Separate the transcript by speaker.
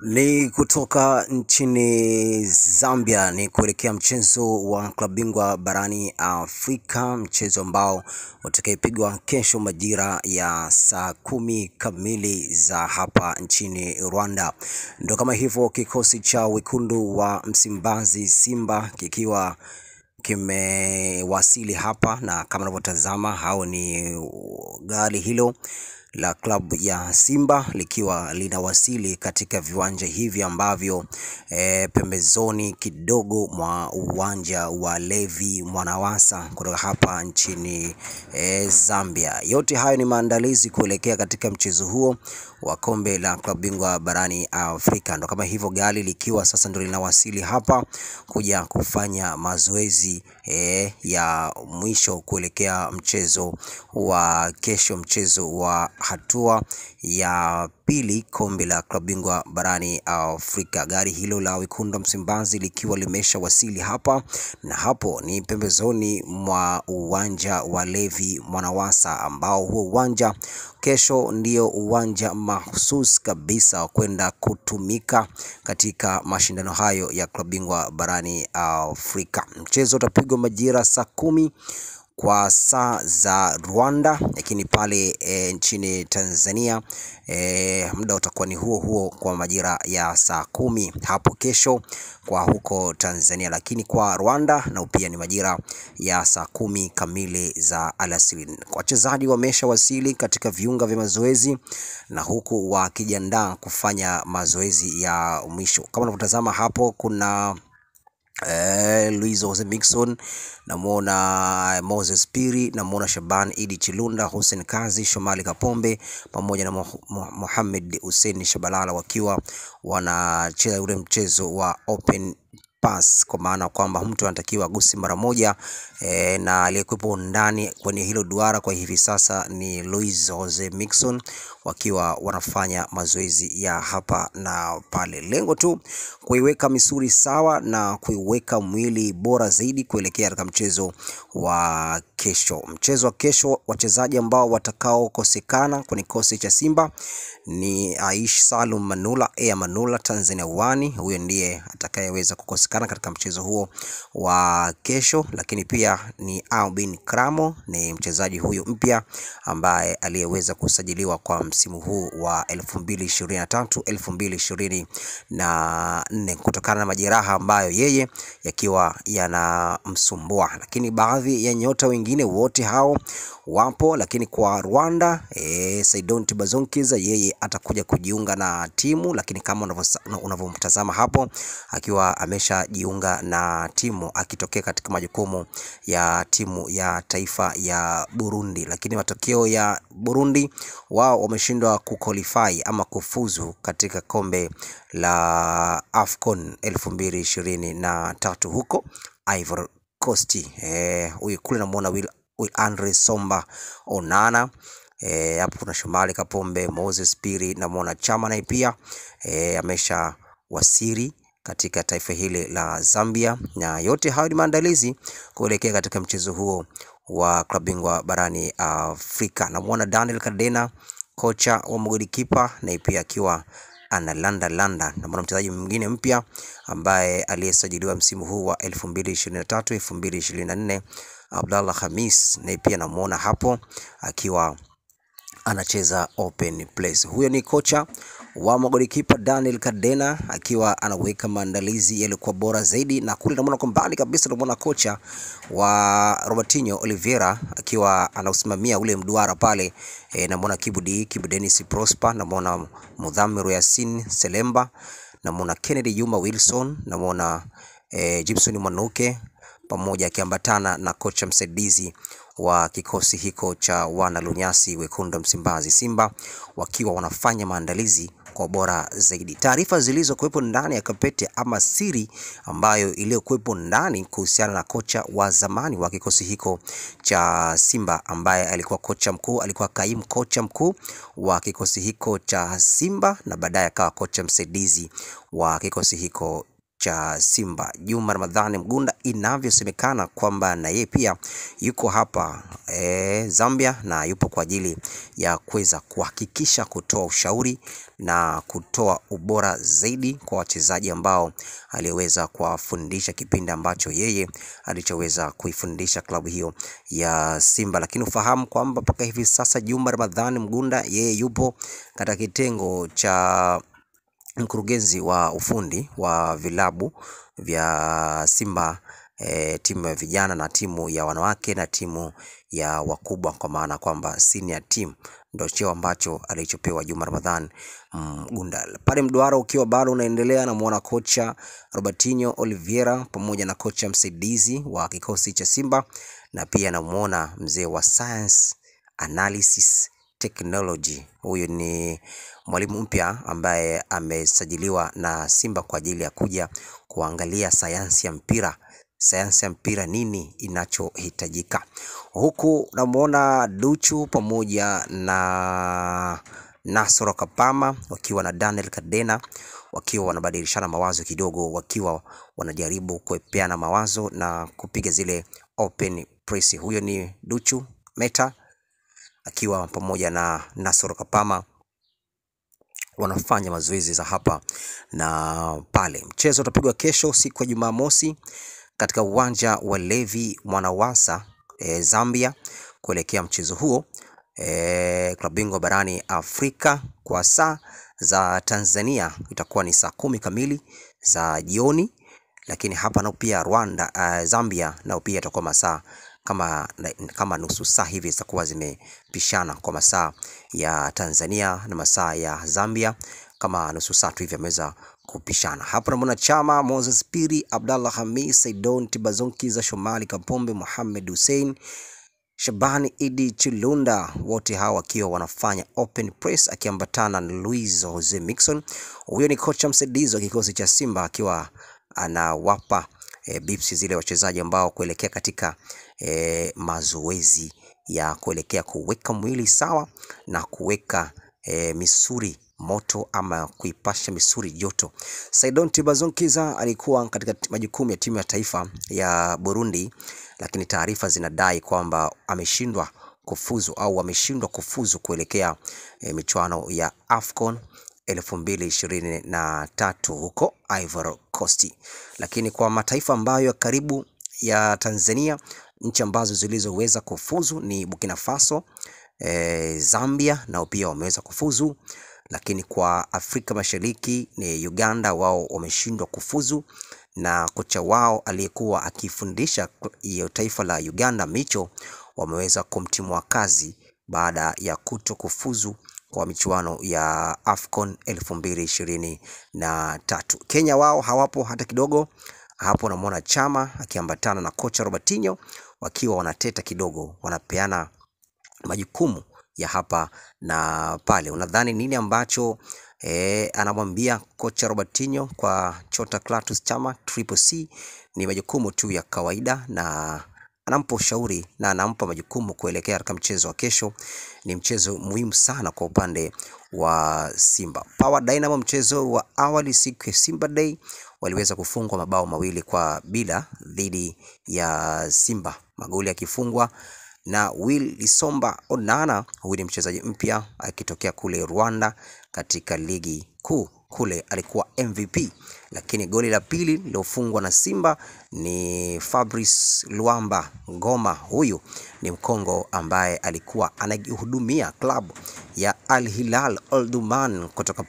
Speaker 1: Ni kutoka nchini Zambia ni kuelekea mchezo wa klabu bingwa barani Afrika, mchezo ambao utakayepigwa kesho majira ya saa 10 kamili za hapa nchini Rwanda. Ndio kama hivyo kikosi cha wekundu wa Msimbazi Simba kikiwa kimewasili hapa, na kama unavyotazama hao ni gari hilo la klabu ya Simba likiwa linawasili katika viwanja hivi ambavyo pembezoni kidogo mwa uwanja wa Levi Mwanawasa kutoka hapa nchini Zambia. Yote hayo ni maandalizi kuelekea katika mchezo huo wa kombe la klabu bingwa barani Afrika. Ndo kama hivyo gari likiwa sasa ndio linawasili hapa kuja kufanya mazoezi ya mwisho kuelekea mchezo wa kesho, mchezo wa hatua ya pili kombe la klabu bingwa barani Afrika. Gari hilo la wekundu Msimbazi likiwa limesha wasili hapa, na hapo ni pembezoni mwa uwanja wa Levi Mwanawasa, ambao huo uwanja kesho ndio uwanja mahususi kabisa kwenda kutumika katika mashindano hayo ya klabu bingwa barani Afrika. Mchezo utapigwa majira saa 10 kwa saa za Rwanda, lakini pale nchini Tanzania muda utakuwa ni huo huo kwa majira ya saa 10 hapo kesho kwa huko Tanzania, lakini kwa Rwanda na pia ni majira ya saa 10 kamili za alasiri. Wachezaji wameshawasili katika viunga vya mazoezi na huku wakijiandaa kufanya mazoezi ya mwisho. Kama unavyotazama hapo kuna Luis Jose Miquissone, namuona Moses Piri, namuona Shaban Idi Chilunda, Hussein Kazi, Shomali Kapombe pamoja na Mohamed Hussein Shabalala wakiwa wanacheza ule mchezo wa open pass, kwa maana kwamba mtu anatakiwa gusi mara moja na aliyekuwepo ndani kwenye hilo duara kwa hivi sasa ni Luis Jose Miquissone, wakiwa wanafanya mazoezi ya hapa na pale. Lengo tu kuiweka misuli sawa na kuiweka mwili bora zaidi kuelekea katika mchezo wa kesho. Mchezo wa kesho, wachezaji ambao watakao kosekana kwenye kikosi cha Simba ni Aish Salum Manula, Manula Tanzania Wani, huyo ndiye atakayeweza kukosekana katika mchezo huo wa kesho. Lakini pia ni Albin Kramo, ni mchezaji huyo mpya ambaye aliyeweza kusajiliwa kwa msimu huu wa 2023-2024 kutokana na majeraha ambayo yeye yakiwa yanamsumbua. Lakini baadhi ya nyota wengine wote hao wapo, lakini kwa Rwanda Saidon Tibazonkiza yeye atakuja kujiunga na timu, lakini kama unavyomtazama hapo akiwa ameshajiunga na timu akitokea katika majukumu ya timu ya taifa ya Burundi. Lakini matokeo ya Burundi, wao wameshindwa kuqualify ama kufuzu katika kombe la AFCON 2023 huko Ivory Coast. Huyu kule namuona Will Andre Somba Onana, hapo kuna Shomali Kapombe, Moses Piri, namuona Chama naye pia amesha wasiri katika taifa hili la Zambia. Na yote hayo ni maandalizi kuelekea katika mchezo huo wa klabu bingwa barani Afrika. Namuona Daniel Kadena, kocha wa golikipa, na pia akiwa analanda. Na mchezaji mwingine mpya ambaye aliyesajiliwa msimu huu wa 2023-2024 Abdallah Khamis, na pia namuona hapo akiwa anacheza open place. Huyo ni kocha wa magolikipa Daniel Kadena akiwa anaweka maandalizi yalikuwa bora zaidi. Na kule namuona kwa mbali kabisa namuona kocha wa Robertinho Oliveira akiwa anausimamia ule mduara pale. Namuona Kibudi Dennis Prosper, namuona Mudhamiru Yasin Selemba, namuona Kennedy Yuma Wilson, namuona Gibson Mwanuke pamoja akiambatana na kocha msaidizi wa kikosi hiko cha wana lunyasi wekundu Msimbazi Simba, wakiwa wanafanya maandalizi kwa bora zaidi. Taarifa zilizokuwepo ndani ya kapete ama siri ambayo iliyokuwepo ndani kuhusiana na kocha wa zamani wa kikosi hiko cha Simba ambaye alikuwa kocha mkuu, alikuwa kaimu kocha mkuu wa kikosi hiko cha Simba na baadaye akawa kocha msaidizi wa kikosi hiko cha Simba Juma Ramadhani Mgunda, inavyosemekana kwamba na yeye pia yuko hapa Zambia, na yupo kwa ajili ya kuweza kuhakikisha kutoa ushauri na kutoa ubora zaidi kwa wachezaji ambao aliweza kuwafundisha kipindi ambacho yeye alichoweza kuifundisha klabu hiyo ya Simba. Lakini ufahamu kwamba mpaka hivi sasa Juma Ramadhani Mgunda yeye yupo katika kitengo cha mkurugenzi wa ufundi wa vilabu vya Simba, timu ya vijana na timu ya wanawake na timu ya wakubwa, kwa maana kwamba senior team ndio cheo ambacho alichopewa Juma Ramadhani Mgunda. Pale mduara ukiwa bado unaendelea, na muona kocha Robertinho Oliveira pamoja na kocha msaidizi wa kikosi cha Simba, na pia namuona mzee wa science analysis technology. Huyu ni mwalimu mpya ambaye amesajiliwa na Simba kwa ajili ya kuja kuangalia sayansi ya mpira. Sayansi ya mpira nini inachohitajika. Huku namuona Duchu pamoja na Nasoro Kapama wakiwa na Daniel Kadena wakiwa wanabadilishana mawazo kidogo, wakiwa wanajaribu kuepeana mawazo na kupiga zile open press. Huyo ni Duchu Meta akiwa pamoja na Nasoro Kapama wanafanya mazoezi za hapa na pale. Mchezo utapigwa kesho siku ya Jumamosi katika uwanja wa Levi Mwanawasa Zambia. Kuelekea mchezo huo klabu bingwa barani Afrika kwa saa za Tanzania itakuwa ni saa 10 kamili za jioni, lakini hapa nao pia Rwanda Zambia nao pia itakuwa masaa kama nusu saa hivi zitakuwa zimepishana kwa masaa ya Tanzania na masaa ya Zambia, kama nusu saa tu hivi ameweza kupishana. Hapo namuona Chama, Moses Piri, Abdallah Hamis, Saidon Tibazonki za Shomali Kapombe, Mohamed Hussein, Shabani Idi Chilunda, wote hawa wakiwa wanafanya open press akiambatana na Luis Jose Mixon. Huyo ni kocha msaidizi wa kikosi cha Simba akiwa anawapa bips zile wachezaji ambao kuelekea katika mazoezi ya kuelekea kuweka mwili sawa na kuweka misuri moto ama kuipasha misuri joto. Saidon Tibazonkiza alikuwa katika majukumu ya timu ya taifa ya Burundi, lakini taarifa zinadai kwamba ameshindwa kufuzu kuelekea michuano ya AFCON 2023 huko Ivory Coast. Lakini kwa mataifa ambayo ya karibu ya Tanzania, nchi ambazo zilizoweza kufuzu ni Burkina Faso, Zambia nao pia wameweza kufuzu. Lakini kwa Afrika Mashariki ni Uganda, wao wameshindwa kufuzu, na kocha wao aliyekuwa akifundisha hiyo taifa la Uganda Micho wameweza kumtimua kazi baada ya kuto kufuzu kwa michuano ya AFCON 2023. Kenya wao hawapo hata kidogo. Hapo namuona Chama akiambatana na kocha Robertinho wakiwa wanateta kidogo, wanapeana majukumu ya hapa na pale. Unadhani nini ambacho anamwambia kocha Robertinho kwa Chota Clatous Chama Triple C? Ni majukumu tu ya kawaida, na anampa ushauri na anampa majukumu kuelekea katika mchezo wa kesho. Ni mchezo muhimu sana kwa upande wa Simba. Power Dynamo, mchezo wa awali siku ya Simba Day, waliweza kufungwa mabao 2-0 dhidi ya Simba, magoli yakifungwa na Will Lisomba Onana. Huyu ni mchezaji mpya akitokea kule Rwanda katika ligi kuu kule, alikuwa MVP. Lakini goli la pili lilofungwa na Simba ni Fabrice Luamba Ngoma. Huyu ni Mkongo ambaye alikuwa anahudumia klabu ya Al Hilal Omdurman kutoka